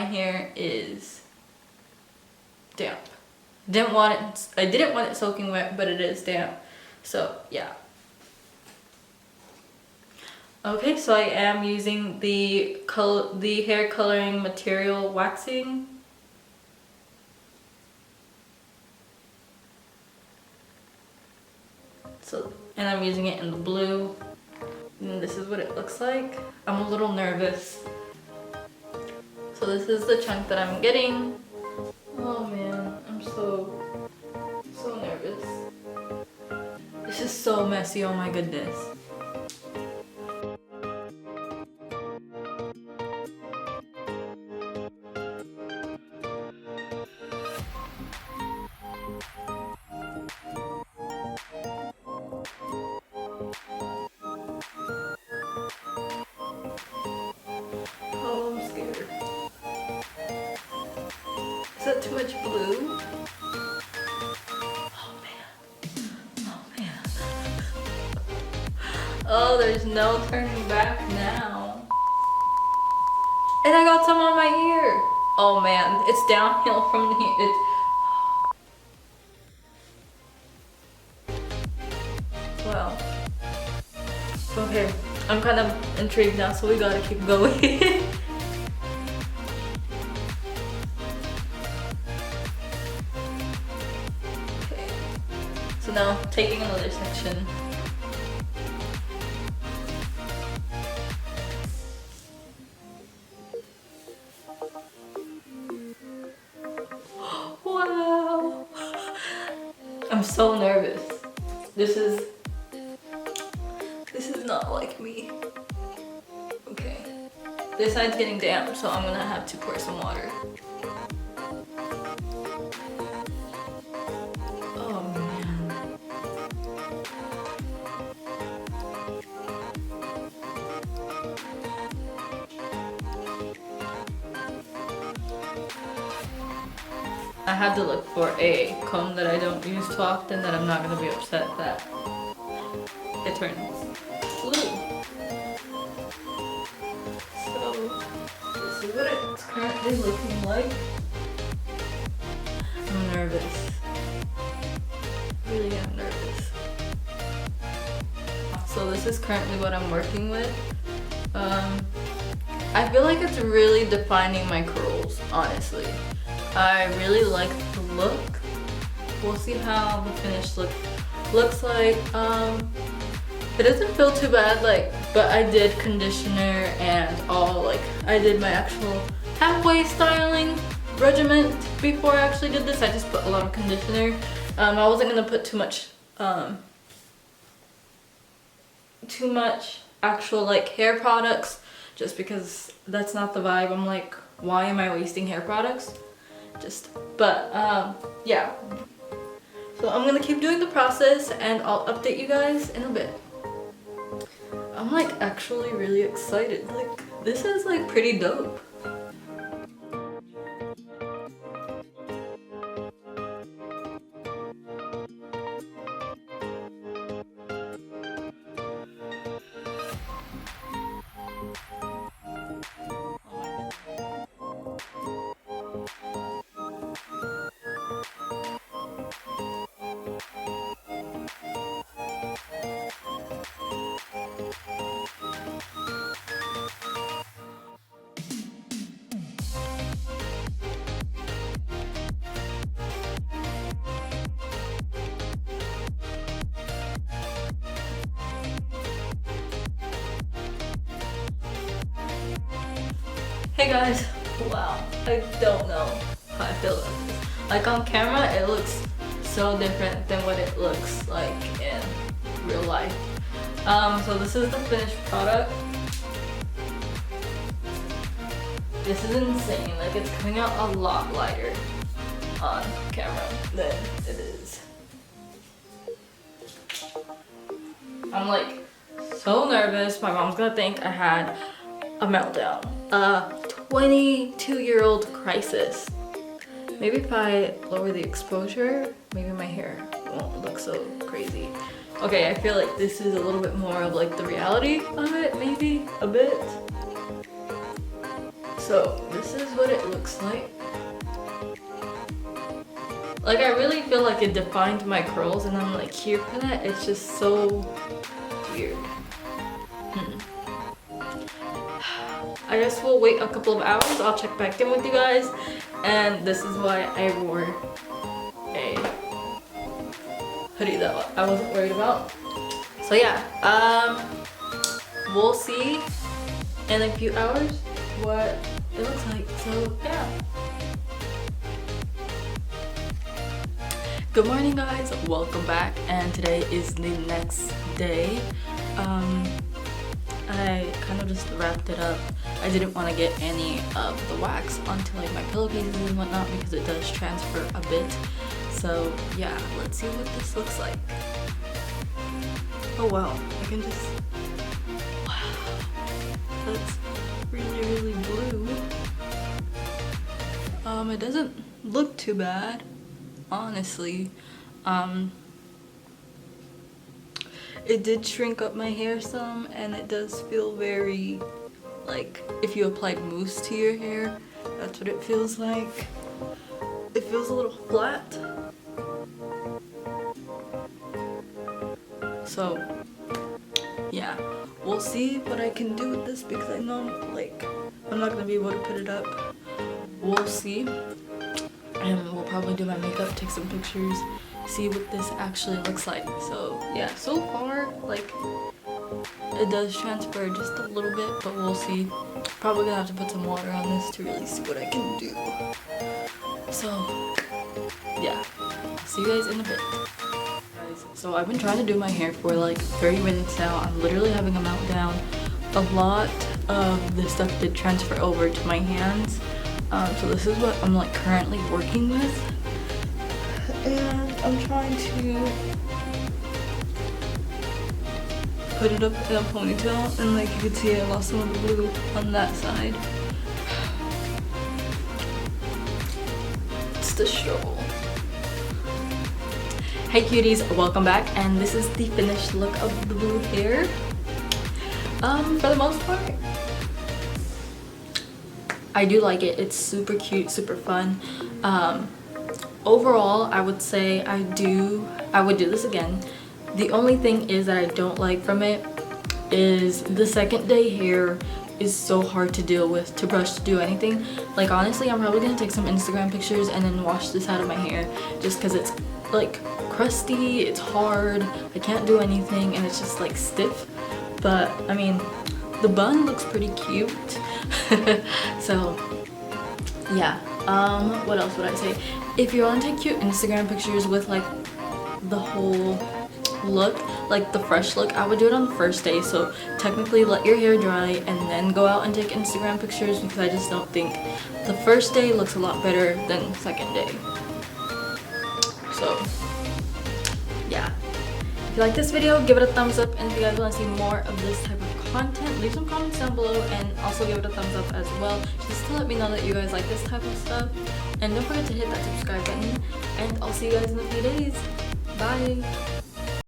hair is damp. I didn't want it soaking wet, but it is damp. So yeah. Okay, so I am using the hair coloring material waxing. So, and I'm using it in the blue. And this is what it looks like. I'm a little nervous. So this is the chunk that I'm getting. Oh man, I'm so nervous. This is so messy, oh my goodness. Oh, I'm scared. Is that too much blue? Oh man. Oh man. Oh, there's no turning back now. And I got some on my ear. Oh man, it's downhill from here. Wow. Okay, I'm kind of intrigued now, so we gotta keep going. Okay. So now, taking another section. Wow. I'm so nervous. This is not like me. Okay. This side's getting damp, so I'm gonna have to pour some water. Oh man. I had to look for a comb that I don't use too often, that I'm not gonna be upset that it turns blue. So this is what it's currently looking like. I'm nervous. Really am nervous. So this is currently what I'm working with. I feel like it's really defining my curls, honestly. I really like the look. We'll see how the finished look looks like. It doesn't feel too bad, like, but I did conditioner and all, like, I did my actual halfway styling regimen before I actually did this. I just put a lot of conditioner. I wasn't gonna put too much actual like hair products, just because that's not the vibe. I'm like, why am I wasting hair products? Yeah. So I'm gonna keep doing the process and I'll update you guys in a bit. I'm like actually really excited. Like, this is like pretty dope. Hey guys, wow, I don't know how I feel about this. Like on camera, it looks so different than what it looks like in real life. So this is the finished product. This is insane, like it's coming out a lot lighter on camera than it is. I'm like so nervous. My mom's gonna think I had a meltdown. 22-year-old crisis. Maybe if I lower the exposure, maybe my hair won't look so crazy. Okay, I feel like this is a little bit more of like the reality of it, maybe a bit. So this is what it looks looks like. Like, I really feel like it defined my curls, and I'm like here for that. It's just so weird. I guess we'll wait a couple of hours. I'll check back in with you guys. And this is why I wore a hoodie that I wasn't worried about. So yeah, we'll see in a few hours what it looks like. So yeah. Good morning guys, welcome back, and today is the next day. I kind of just wrapped it up. I didn't want to get any of the wax onto like my pillowcases and whatnot because it does transfer a bit. So yeah, let's see what this looks like. Oh wow, I can just, wow, that's really blue. It doesn't look too bad, honestly. It did shrink up my hair some, and it does feel very, like, if you applied mousse to your hair, that's what it feels like. It feels a little flat. So, yeah, we'll see what I can do with this because I know, like, I'm not gonna be able to put it up. We'll see. And we'll probably do my makeup, take some pictures, see what this actually looks like. So yeah, so far like it does transfer just a little bit, but we'll see. Probably gonna have to put some water on this to really see what I can do. So yeah, see you guys in a bit. Guys, so I've been trying to do my hair for like 30 minutes now. I'm literally having a meltdown. A lot of the stuff did transfer over to my hands. So this is what I'm like currently working with, and I'm trying to put it up in a ponytail, and like you can see I lost some of the blue on that side. It's the struggle. Hey cuties, welcome back, and this is the finished look of the blue hair. For the most part, I do like it. It's super cute, super fun. Overall, I would say I would do this again. The only thing is that I don't like from it is the second day hair is so hard to deal with, to brush, to do anything. Like honestly, I'm probably gonna take some Instagram pictures and then wash this out of my hair just because it's like crusty, it's hard, I can't do anything, and it's just like stiff. But I mean, the bun looks pretty cute. So yeah, what else would I say? If you want to take cute Instagram pictures with like the whole look, like the fresh look, I would do it on the first day. So technically let your hair dry and then go out and take Instagram pictures, because I just don't think the first day looks a lot better than the second day. So yeah, if you like this video, give it a thumbs up, and if you guys want to see more of this type of content, leave some comments down below, and also give it a thumbs up as well, just to let me know that you guys like this type of stuff. And don't forget to hit that subscribe button, and I'll see you guys in a few days. Bye.